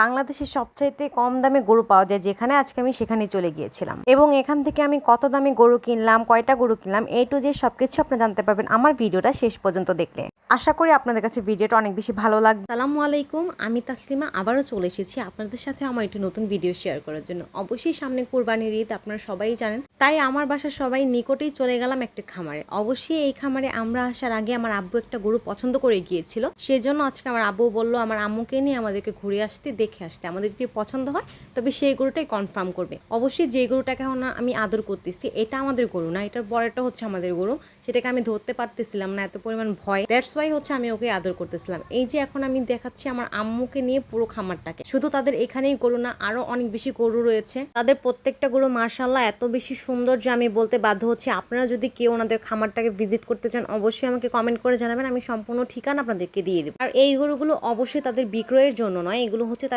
বাংলাদেশের সবচাইতে কম দামে গরু পাওয়া যায় যেখানে, আজকে আমি সেখানে চলে গিয়েছিলাম এবং এখান থেকে আমি কত দামে গরু কিনলাম, কয়টা গরু কিনলাম, A to Z সবকিছু আপনি জানতে পারবেন আমার ভিডিওটা শেষ পর্যন্ত দেখলে। আশা করি আপনাদের কাছে ভিডিওটা অনেক বেশি ভালো লাগবে। আসসালামু আলাইকুম, আমি তাসলিমা আবারও চলে এসেছি আপনাদের সাথে আমার একটি নতুন ভিডিও শেয়ার করার জন্য। অবশ্যই সামনে কুরবানির ঈদ, আপনারা সবাই জানেন, তাই আমার বাসার সবাই নিকটেই চলে গেলাম একটা খামারে। অবশ্যই এই খামারে আমরা আসার আগে আমার আব্বু একটা গরু পছন্দ করে গিয়েছিল, সেজন্য আজকে আমার আব্বু বললো আমার আম্মুকে নিয়ে আমাদেরকে ঘুরে আসতে, দেখে আসতে, আমাদের যদি পছন্দ হয় তবে সেই গরুটাই কনফার্ম করবে। অবশ্যই যে গরুটাকে এখন আমি আদর করতেছি এটা আমাদের গরু না, এটার বড়টা হচ্ছে আমাদের গরু, সেটাকে আমি ধরতে পারতেছিলাম না, এত পরিমাণ ভয়, দ্যাটস ওয়াই হচ্ছে আমি ওকে আদর করতেছিলাম। এই যে এখন আমি দেখাচ্ছি আমার আম্মুকে নিয়ে পুরো খামারটাকে, শুধু তাদের এখানেই গরু না, আরো অনেক বেশি গরু রয়েছে, তাদের প্রত্যেকটা গরু মাশাআল্লাহ এত বেশি সুন্দর যে আমি বলতে বাধ্য হচ্ছি। আপনারা যদি কেউ ওনাদের খামারটাকে ভিজিট করতে চান অবশ্যই আমাকে কমেন্ট করে জানাবেন, আমি সম্পূর্ণ ঠিকানা আপনাদেরকে দিয়ে দেব। আর এই গরুগুলো অবশ্যই তাদের বিক্রয়ের জন্য নয়, এগুলো হচ্ছে তারা